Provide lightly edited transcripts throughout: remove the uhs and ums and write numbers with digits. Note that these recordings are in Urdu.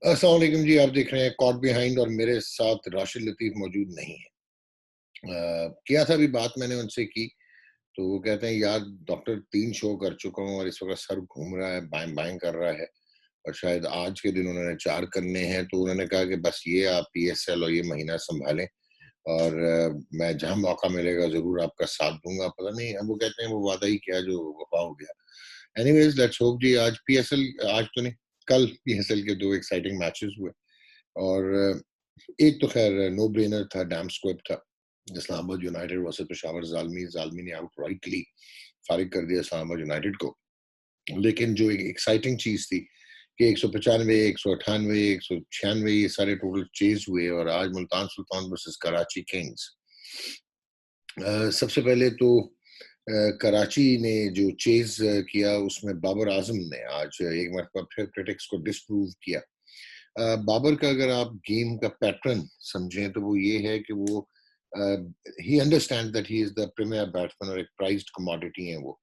السلام علیکم جی، آپ دیکھ رہے ہیں کاٹ بیہائنڈ اور میرے ساتھ راشد لطیف موجود نہیں ہے۔ کیا تھا ابھی بات میں نے ان سے کی تو وہ کہتے ہیں یار ڈاکٹر 3 شو کر چکا ہوں اور اس وقت سر گھوم رہا ہے، بائیں بائیں کر رہا ہے اور شاید آج کے دن انہوں نے 4 کرنے ہیں، تو انہوں نے کہا کہ بس یہ آپ پی ایس ایل اور یہ مہینہ سنبھالیں اور میں جہاں موقع ملے گا ضرور آپ کا ساتھ دوں گا۔ پتہ نہیں اب وہ کہتے ہیں وہ وعدہ ہی کیا جو وفا ہو گیا۔ اینی ویز لیٹس ہوپ جی آج پی ایس ایل، آج تو نہیں کل پی ایس ایل کے 2 ایکسائٹنگ میچز ہوئے اور ایک تو خیر نو برینر تھا، ڈیم اسکوپ تھا، اسلام آباد یونائٹیڈ ورسز پشاور زالمی۔ زالمی نے آؤٹ رائٹلی فارغ کر دیا اسلام آباد یونائٹیڈ کو، لیکن جو ایک ایکسائٹنگ چیز تھی کہ 195 198 196 یہ سارے ٹوٹل چیز ہوئے اور آج ملتان سلطان ورسز کراچی کنگز۔ سب سے پہلے تو کراچی نے جو چیز کیا اس میں بابر اعظم نے آج ایک مرتبہ پھر کرٹکس کو ڈسپروو کیا۔ بابر کا اگر آپ گیم کا پیٹرن سمجھیں تو وہ یہ ہے کہ وہ ہی understand that he is the premier batsman اور ایک پرائزڈ کموڈٹی ہیں وہ،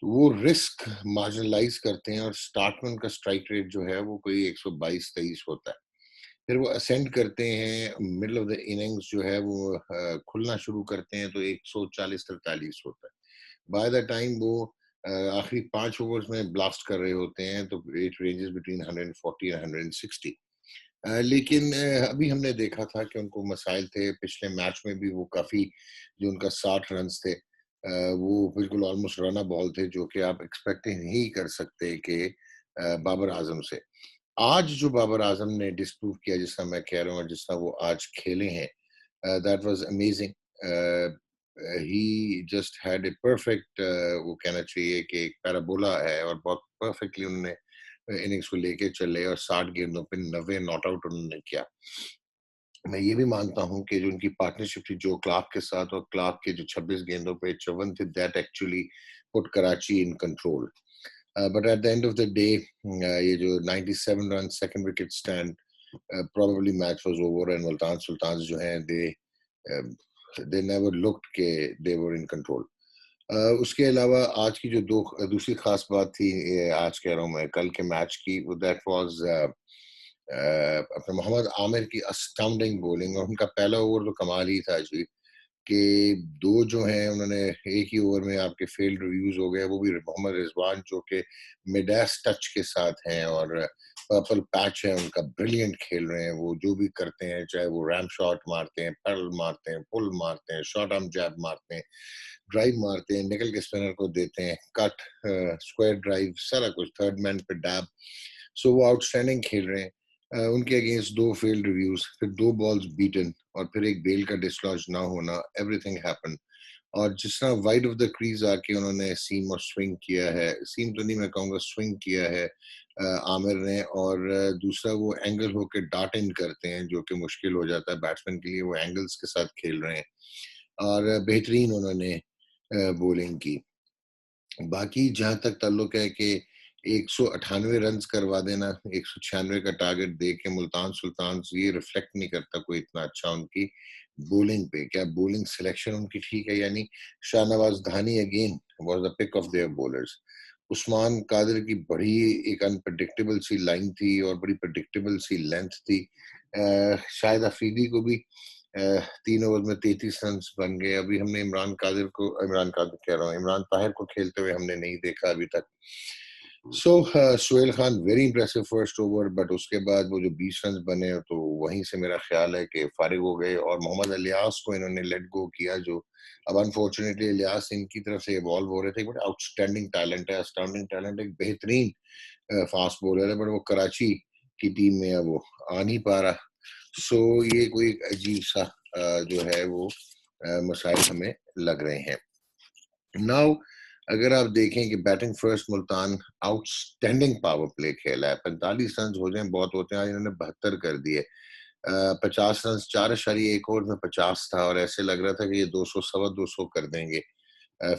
تو وہ رسک مارجنلائز کرتے ہیں اور سٹارٹ میں ان کا سٹرائک ریٹ جو ہے وہ کوئی 122-23 ہوتا ہے، پھر وہ اسینڈ کرتے ہیں مڈل آف دا اننگز جو ہے وہ کھلنا شروع کرتے ہیں تو 140-43 ہوتا ہے۔ بائی دا ٹائم وہ آخری 5 اوورز میں بلاسٹ کر رہے ہوتے ہیں تو اٹ رینجز بٹوین 140 اور 160۔ لیکن ابھی ہم نے دیکھا تھا کہ ان کو مسائل تھے، پچھلے میچ میں بھی وہ کافی جو ان کا 60 رنز تھے وہ بالکل آلموسٹ رن بال تھے جو کہ آپ ایکسپیکٹ نہیں کر سکتے کہ بابر اعظم سے۔ آج جو بابر اعظم نے ڈسپروو کیا جس طرح میں کہہ رہا ہوں اور جس طرح وہ آج کھیلے ہیں، that was amazing. He just had a perfect, وہ کہنا چاہیے کہ ایک پیرابولا ہے اور بہت پرفیکٹلی انہوں نے اننگز کو لے کے چلے اور 60 گیندوں پہ 90 ناٹ آؤٹ انہوں نے کیا۔ میں یہ بھی مانتا ہوں کہ جو ان کی پارٹنرشپ تھی جو کلارک کے ساتھ اور کلارک کے جو 26 گیندوں پہ 54 تھے، that actually put Karachi in control. But at the end of the day یہ جو 97 run second wicket stand, probably match was over and Multan Sultans جو ہیں they never looked کہ they were in control۔ اس کے علاوہ آج کی جو دوسری خاص بات تھی، آج کہہ رہا ہوں میں کل کے میچ کی، دیٹ واز اپنے محمد عامر کی اسٹاؤنڈنگ بولنگ، اور ان کا پہلا اوور تو کمال ہی تھا جی کہ 2 جو ہیں انہوں نے ایک ہی اوور میں آپ کے فیلڈ ریویوز ہو گئے، وہ بھی محمد رضوان جو کہ مڈ ایس ٹچ کے ساتھ ہیں اور پرپل پیچ ہے ان کا، بریلینٹ کھیل رہے ہیں وہ جو بھی کرتے ہیں، چاہے وہ ریم شاٹ مارتے ہیں، پیڈل مارتے ہیں، پل مارتے ہیں، شارٹ آرم جیب مارتے ہیں، ڈرائیو مارتے ہیں، نکل کے اسپنر کو دیتے ہیں کٹ، اسکوائر ڈرائیو، سارا کچھ، تھرڈ مین پہ ڈیب، سو وہ آؤٹ اسٹینڈنگ کھیل رہے ہیں۔ ان کے اگینسٹ 2 فیلڈ ریویوز، پھر 2 بالز بیٹن اور پھر ایک بیل کا ڈسلوج نہ ہونا، ایوری تھنگ ہیپن۔ اور جس طرح وائڈ آف دا کریز آ کے انہوں نے سیم اور سوئنگ کیا ہے، سیم تو نہیں میں کہوں گا، سوئنگ کیا ہے عامر نے، اور دوسرا وہ اینگل ہو کے ڈاٹ ان کرتے ہیں جو کہ مشکل ہو جاتا ہے بیٹسمین کے لیے، وہ اینگلز کے ساتھ کھیل رہے ہیں اور بہترین انہوں نے بولنگ کی۔ باقی جہاں تک تعلق ہے کہ 198 رنز کروا دینا، 196 کا ٹارگٹ دے کے، ملتان سلطان یہ ریفلیکٹ نہیں کرتا کوئی اتنا اچھا ان کی بولنگ پہ، کیا بولنگ سلیکشن ان کی ٹھیک ہے یعنی۔ Shah Nawaz Dhani again was the pick of their bowlers. Usman Qadir کی بڑی ایک انپریڈکٹیبل سی لائن تھی اور بڑی پریڈکٹیبل سی لینتھ تھی۔ شاہد افریدی کو بھی 3 اوور میں 33 رنز بن گئے۔ ابھی ہم نے عمران قادر کہہ رہا ہوں، عمران طاہر کو کھیلتے ہوئے ہم نے نہیں دیکھا ابھی تک۔ Sohail Khan very impressive first over, but اس کے بعد وہ جو 20 رنز بنے تو وہیں سے میرا خیال ہے کہ فارغ ہو گئے، اور محمد الیاس کو انہوں نے لیٹ گو کیا، جو اب انفارچونیٹلی الیاس ان کی طرف سے ایوالو ہو رہے تھے، بٹ آؤٹ اسٹینڈنگ ٹیلنٹ ہے، اسٹینڈنگ ٹیلنٹ، ایک بہترین فاسٹ بولر ہے، بٹ وہ کراچی کی ٹیم میں اب وہ آ نہیں پا رہا۔ سو یہ کوئی عجیب سا جو ہے وہ مسائل ہمیں لگ رہے ہیں۔ ناؤ اگر آپ دیکھیں کہ batting first Multan out standing power play کھیلا ہے، 45 رنز ہو جائیں بہت ہوتے ہیں، آج انہوں نے 72 کر دیے۔ 50 رنز 4.1 اوور میں 50 تھا اور ایسے لگ رہا تھا کہ یہ 200 سوا 200 کر دیں گے۔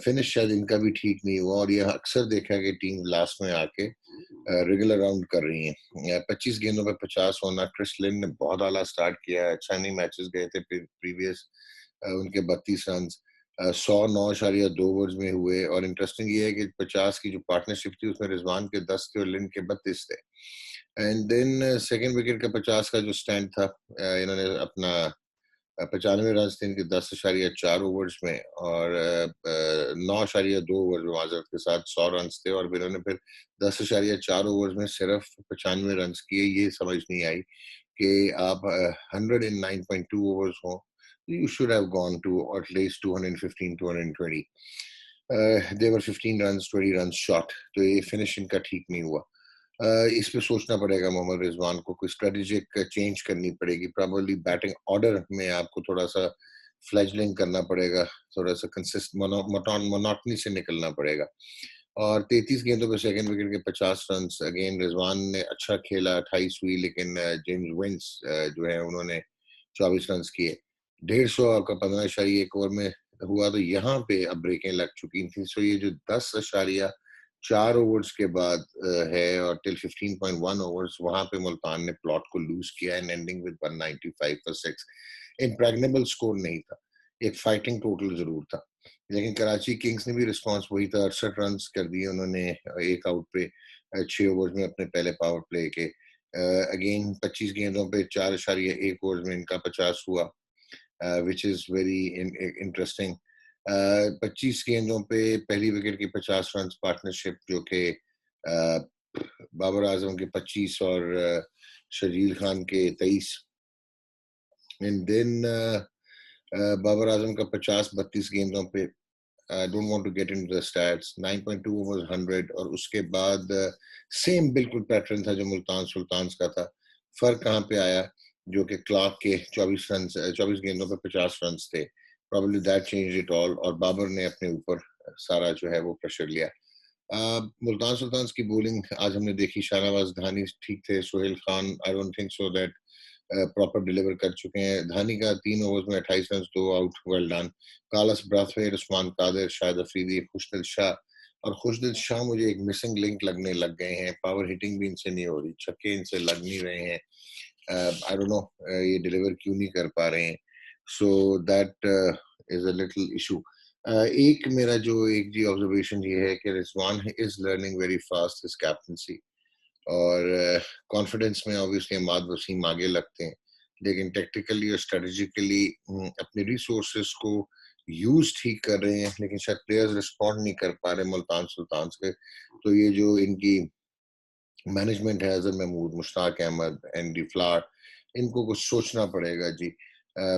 فنش شاید ان کا بھی ٹھیک نہیں ہوا، اور یہ اکثر دیکھا کہ ٹیم لاسٹ میں آ کے ریگولر راؤنڈ کر رہی ہیں۔ 25 گیندوں پہ 50 ہونا، کرس لن نے بہت اعلیٰ سٹارٹ کیا ہے، اچھا نہیں میچز گئے تھے پریویس، ان کے 32 رنز 109.2 اوورز میں ہوئے، اور انٹرسٹنگ یہ ہے کہ 50 کی جو پارٹنرشپ تھی اس میں رضوان کے 10 تھے اور لن کے 32 تھے۔ اینڈ دین سیکنڈ وکٹ کا 50 کا جو اسٹینڈ تھا، انہوں نے اپنا 95 رنز تھے ان کے 10.4 اوورز میں، اور 9.2 اوور میں معذرت کے ساتھ 100 رنز تھے، اور انہوں نے پھر 10.4 اوورز میں صرف 95 رنز کیے. یہ سمجھ نہیں آئی کہ آپ 109.2 اوورز ہوں. You should have gone to at least 215, 220. They were 15 runs, 20 runs short. تو یہ فنش ان کا ٹھیک نہیں ہوا. اس پہ سوچنا پڑے گا محمد رضوان کو، کوئی اسٹریٹجک چینج کرنی پڑے گی. پرابلی بیٹنگ آرڈر میں آپ کو تھوڑا سا فلیجلنگ کرنا پڑے گا، تھوڑا سا مونوٹنی سے نکلنا پڑے گا. اور 33 گیندوں پہ سیکنڈ وکٹ کے 50 رنز. اگین رضوان نے اچھا کھیلا، 28 ہوئی، لیکن جیمز ونس جو ہے انہوں نے 24 رنز کیے. 150 آپ کا 15.1 اوور میں ہوا. تو یہاں پہ اب بریکیں لگ چکی تھیں. سو یہ جو 10.4 اوورز کے بعد ہے اور ٹل 15.1 اوورز، وہاں پہ ملتان نے پلاٹ کو لوز کیا ہے. Ending with 195 for 6. امپریگنیبل سکور نہیں تھا، ایک فائٹنگ ٹوٹل ضرور تھا. لیکن کراچی کنگز نے بھی رسپانس وہی تھا، 68 رنز کر دیے انہوں نے ایک آؤٹ پہ 6 اوورز میں اپنے پہلے پاور پلے کے. اگین 25 گیندوں پہ 4.1 اوورز میں ان کا 50 ہوا، which is very interesting. 25 گیندوں پہ پہلی وکٹ کی 50 رنز پارٹنرشپ، جو کہ بابر اعظم کے 25 اور شرجیل خان کے 23. اینڈ دین بابر اعظم کا 50 32 گیندوں پہ. I don't want to get into the stats. 9.2 overs 100. اور اس کے بعد سیم بالکل پیٹرن تھا جو ملتان سلطانز کا تھا. فرق کہاں پہ آیا؟ جو کہ کلارک کے 24 گیندوں پہ 50 رنز تھے. Probably that changed it all. اور بابر نے اپنے اوپر سارا جو ہے وہ پریشر لیا. ملتان سلطانز کی بولنگ آج ہم نے دیکھی. شاہ نواز دھانی ٹھیک تھے. Sohail Khan I don't think so that proper deliver کر چکے ہیں. دھانی کا 3 اوورز میں 28 رنز 2 آؤٹ، ویل ڈن. کارلس براتھویٹ، عثمان قادر، شاہد افریدی، خوشدل شاہ. اور خوشدل شاہ مجھے ایک مسنگ لنک لگنے لگ گئے ہیں. پاور ہٹنگ بھی ان سے نہیں ہو رہی، چھکے ان سے لگ نہیں رہے ہیں. I don't know یہ ڈیلیور کیوں نہیں کر پا رہے ہیں. So that is a little issue. ایک میرا جو ایک آبزرویشن یہ ہے کہ Rizwan is learning very fast his captaincy. اور کانفیڈنس میں obviously اماد وسیم آگے لگتے ہیں، لیکن ٹیکٹیکلی اور اسٹریٹجیکلی اپنے ریسورسز کو یوز ٹھیک کر رہے ہیں، لیکن شاید پلیئرز رسپونڈ نہیں کر پا رہے ملتان سلطانز کے. تو یہ جو ان کی مینجمنٹ ہے، اظہر محمود، مشتاق احمد، اینڈی فلاور، ان کو کچھ سوچنا پڑے گا جی.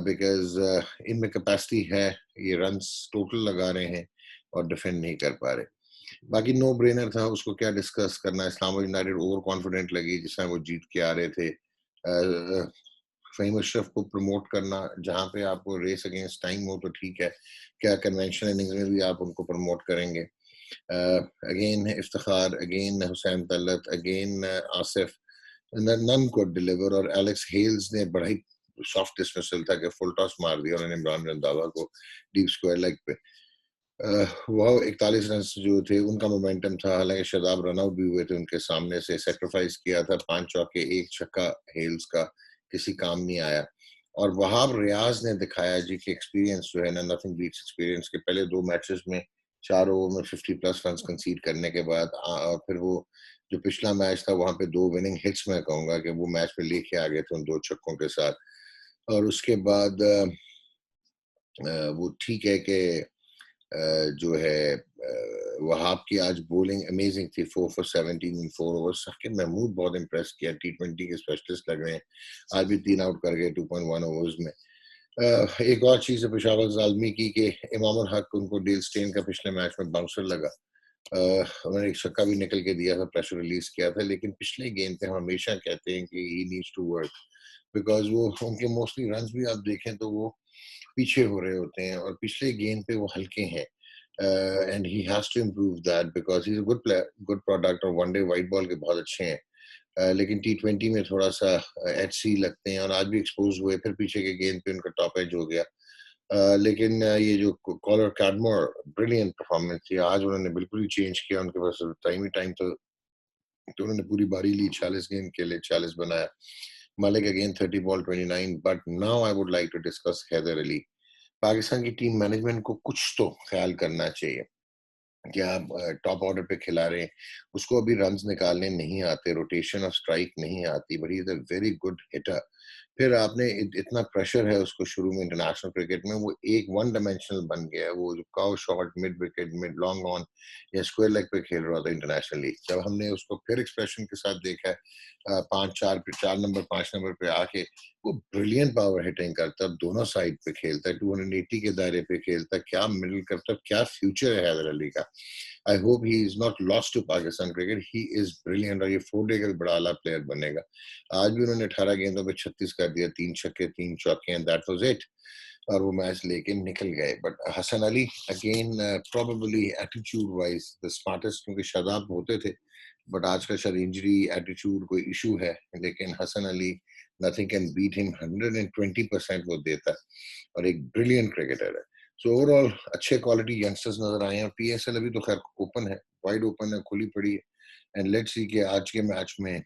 بیکاز ان میں کیپیسٹی ہے، یہ رنز ٹوٹل لگا رہے ہیں اور ڈیفینڈ نہیں کر پا رہے. باقی نو برینر تھا، اس کو کیا ڈسکس کرنا. اسلام آباد یونائیٹڈ اوور کانفیڈنٹ لگی جس میں وہ جیت کے آ رہے تھے. فہیم اشرف کو پروموٹ کرنا جہاں پہ آپ کو ریس اگینسٹ ٹائم ہو تو ٹھیک ہے، کیا کنونشنل اننگز میں بھی آپ ان کو پروموٹ کریں گے؟ اگین افتخار، اگین حسین طلعت، اگین آصف، نن کو ڈیلیور. اور ایلیکس ہیلز نے بڑا ہی سافٹ ڈسمسل تھا کہ فل ٹاس مار دیا انہوں نے عمران رنداوا کو ڈیپ اسکوائر لیگ پہ. وہ 41 رنز جو تھے ان کا مومنٹم تھا، حالانکہ شاداب رن آؤٹ بھی ہوئے تھے ان کے سامنے سے. سیکریفائز کیا تھا 5 چوکے 1 چھکا ہیلز کا، کسی کام نہیں آیا. اور وہاب ریاض نے دکھایا جی کہ ایکسپیرینس جو ہے نا، نتھنگ بیٹس ایکسپیرینس. کے پہلے 2 میچز میں 4 اوور میں 50+ رنز کنسیڈ کرنے کے بعد، پھر وہ جو پچھلا میچ تھا وہاں پہ 2 وننگ ہٹس میں کہوں گا کہ وہ میچ پہ لے کے آ گئے تھے ان 2 چھکوں کے ساتھ. اور اس کے بعد وہ ٹھیک ہے کہ جو ہے وہاب کی آج بولنگ امیزنگ تھی، 4 for 17 in 4 overs. Saqib Mahmood بہت امپریس کیا، T20 کے اسپیشلسٹ لگ رہے ہیں. آج بھی 3 آؤٹ کر گئے 2.1 اوورز میں. ایک اور چیز ہے پشاور زالمی کی کہ امام الحق ان کو ڈیل سٹین کا پچھلے میچ میں باؤنسر لگا. انہوں نے ایک چھکا بھی نکل کے دیا تھا، پریشر ریلیز کیا تھا. لیکن پچھلے گیند پہ ہم ہمیشہ کہتے ہیں کہ he needs to work, because وہ ان کے موسٹلی رنز بھی آپ دیکھیں تو وہ پیچھے ہو رہے ہوتے ہیں، اور پچھلے گیند پہ وہ ہلکے ہیں. And he has to improve that because he is a good player, good product. اور ون ڈے وائٹ بال کے بہت اچھے ہیں، لیکن T20 میں تھوڑا سا ایچ سی لگتے ہیں. اور آج بھی ایکسپوز ہوئے، پھر پیچھے کے گیند پہ ان کا ٹاپ ایج ہو گیا. لیکن یہ جو کالر کیڈمور بریلینٹ پرفارمنس تھی آج، انہوں نے بالکل ہی چینج کیا. ان کے پاس ٹائم ہی ٹائم تو انہوں نے پوری باری لی، 46 گیند کے لیے 46 بنایا. Malik again 30 ball 29. But now I would like to discuss Haider Ali. Pakistan کی ٹیم مینجمنٹ کو کچھ تو خیال کرنا چاہیے. کہ آپ ٹاپ آرڈر پہ کھلا رہے ہیں، اس کو ابھی رنز نکالنے نہیں آتے، روٹیشن اور اسٹرائک نہیں آتی، but he is a very good hitter. پھر آپ نے اتنا پریشر ہے اس کو شروع میں انٹرنیشنل کرکٹ میں، وہ ایک ون ڈائمینشنل بن گیا ہے، وہ جو cow shot mid wicket mid long on یا اسکوئر لیگ پہ کھیل رہا تھا انٹرنیشنل لیگ. جب ہم نے اس کو پھر ایکسپریشن کے ساتھ دیکھا ہے، پانچ چار پہ 4 نمبر 5 نمبر پہ آ کے وہ بریلینٹ پاور ہٹنگ کرتا ہے، دونوں سائڈ پہ کھیلتا ہے، 280 کے دائرے پہ کھیلتا ہے، کیا مڈل کرتا ہے، کیا فیوچر ہے حیدر علی کا. I hope he is not lost to Pakistan cricket. He is brilliant اور یہ 4 ڈے کا بھی بڑا اعلیٰ پلیئر بنے گا. آج بھی انہوں نے 18 گیندوں پہ 36 کر دیا، 3 چھکے 3 چوکے and that was it. اور وہ میچ لے کے نکل گئے. But Hasan Ali again probably attitude wise the smartest، کیونکہ شاداب ہوتے تھے بٹ آج کا شاید انجری ایٹیچیوڈ کوئی ایشو ہے، لیکن Hasan Ali nothing can beat him. 120% وہ دیتا ہے اور ایک بریلینٹ کرکٹر ہے. سو اوور آل اچھے کوالٹی ینگسٹرز نظر آئے ہیں. پی ایس ایل ابھی تو خیر اوپن ہے، وائڈ اوپن ہے، کھلی پڑی ہے. اینڈ لیٹ سی کہ آج کے میچ میں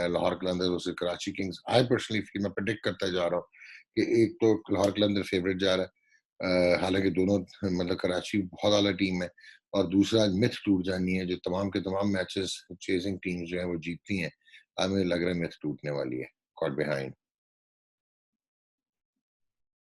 Lahore Qalandars versus Karachi Kings, I personally feel, میں پریڈکٹ کرتا جا رہا ہوں کہ ایک تو لاہور قلندر فیوریٹ جا رہا ہے، حالانکہ دونوں مطلب کراچی بہت اعلیٰ ٹیم ہے، اور دوسرا متھ ٹوٹ جانی ہے، جو تمام کے تمام میچز چیزنگ ٹیمز جو ہیں وہ جیتتی ہیں. آج مجھے لگ رہا ہے متھ ٹوٹنے والی ہے. کاٹ بیہائنڈ